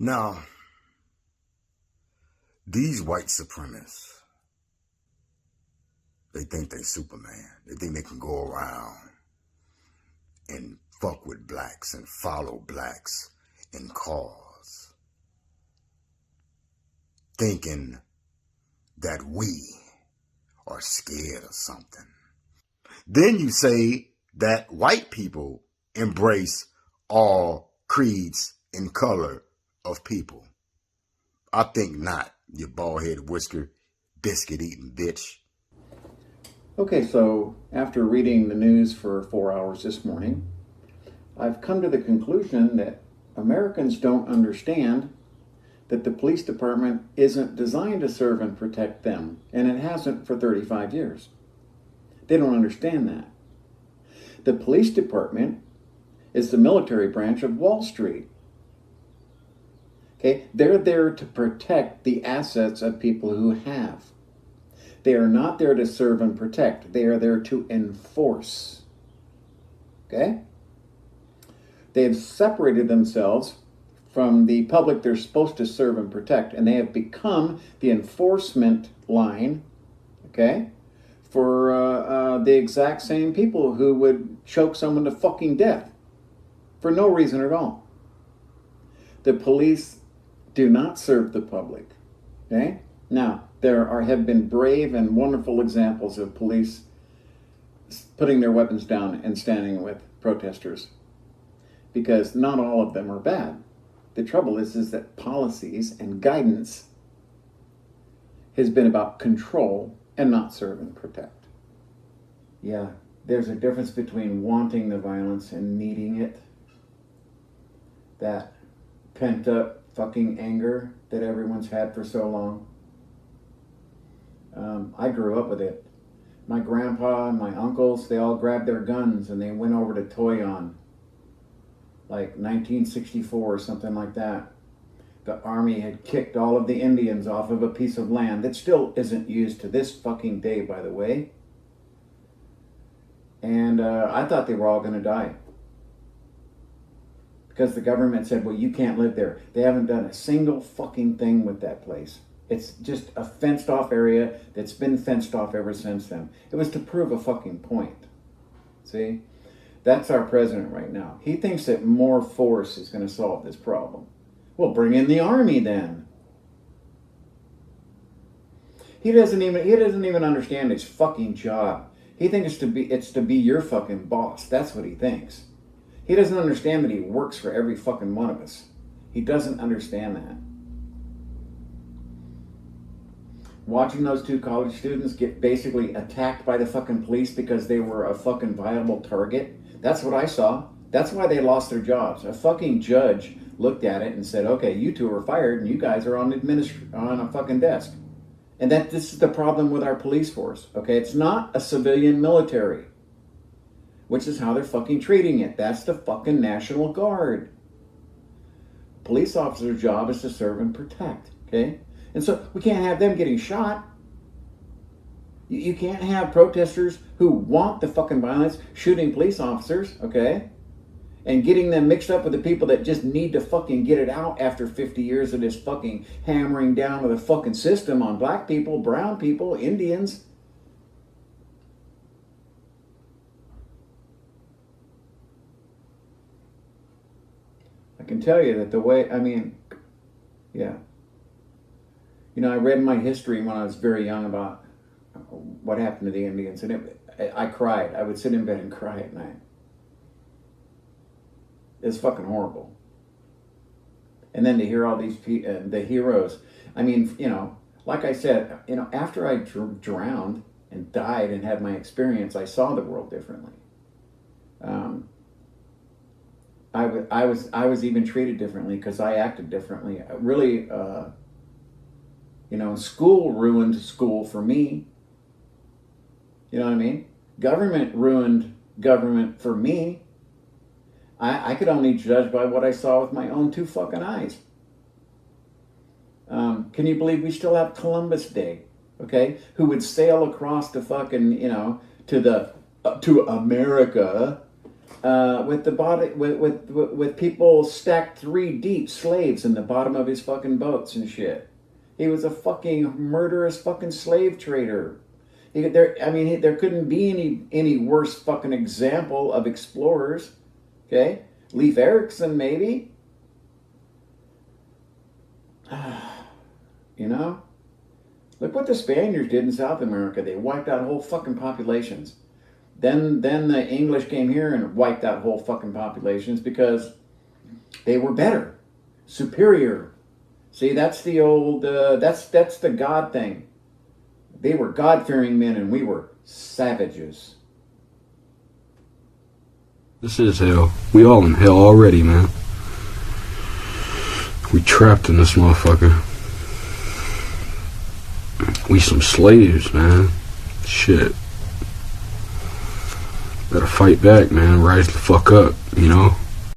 Now, these white supremacists, they think they Superman. They think they can go around and fuck with blacks and follow blacks in cars, thinking that we are scared of something. Then you say that white people embrace all creeds and color of people. I think not, you bald-headed whisker, biscuit-eating bitch. Okay, so after reading the news for 4 hours this morning, I've come to the conclusion that Americans don't understand that the police department isn't designed to serve and protect them, and it hasn't for 35 years. They don't understand that. The police department is the military branch of Wall Street. Okay, they're there to protect the assets of people who have. They are not there to serve and protect. They are there to enforce. Okay? They have separated themselves from the public they're supposed to serve and protect, and they have become the enforcement line, okay, for the exact same people who would choke someone to fucking death for no reason at all. The police do not serve the public, okay? Now, there have been brave and wonderful examples of police putting their weapons down and standing with protesters, because not all of them are bad. The trouble is that policies and guidance has been about control and not serve and protect. Yeah, there's a difference between wanting the violence and needing it. That pent up fucking anger that everyone's had for so long. I grew up with it. My grandpa and my uncles, they all grabbed their guns and they went over to Toyon, like 1964 or something like that. The army had kicked all of the Indians off of a piece of land that still isn't used to this fucking day, by the way. And I thought they were all going to die. Because the government said, well, you can't live there. They haven't done a single fucking thing with that place. It's just a fenced off area that's been fenced off ever since then. It was to prove a fucking point. See? That's our president right now. He thinks that more force is going to solve this problem. Well, bring in the army then. He doesn't even understand his fucking job. He thinks it's to be your fucking boss. That's what he thinks. He doesn't understand that he works for every fucking one of us. He doesn't understand that. Watching those two college students get basically attacked by the fucking police because they were a fucking viable target. That's what I saw. That's why they lost their jobs. A fucking judge looked at it and said, okay, you two are fired and you guys are on a fucking desk. And this is the problem with our police force. Okay, it's not a civilian military, which is how they're fucking treating it. That's the fucking National Guard. Police officer's job is to serve and protect, okay? And so we can't have them getting shot. You can't have protesters who want the fucking violence shooting police officers, okay? And getting them mixed up with the people that just need to fucking get it out after 50 years of this fucking hammering down of the fucking system on black people, brown people, Indians. I can tell you that the way, yeah. You know, I read in my history when I was very young about what happened to the Indians, and I cried. I would sit in bed and cry at night. It's fucking horrible. And then to hear all these the heroes. I mean, you know, like I said, you know, after I drowned and died and had my experience, I saw the world differently. I was even treated differently because I acted differently. Really, you know, school ruined school for me. You know what I mean? Government ruined government for me. I could only judge by what I saw with my own two fucking eyes. Can you believe we still have Columbus Day? Okay, who would sail across the fucking, you know, to America with the body with people stacked 3 deep, slaves in the bottom of his fucking boats and shit. He was a fucking murderous fucking slave trader. There couldn't be any worse fucking example of explorers. Okay, Leif Erikson maybe. You know, look what the Spaniards did in South America. They wiped out whole fucking populations. Then the English came here and wiped out whole fucking populations because they were better, superior. See, that's the old that's the God thing. They were God-fearing men and we were savages. This is hell. We all in hell already, man. We trapped in this motherfucker. We some slaves, man. Shit. Better fight back, man. Rise the fuck up, you know?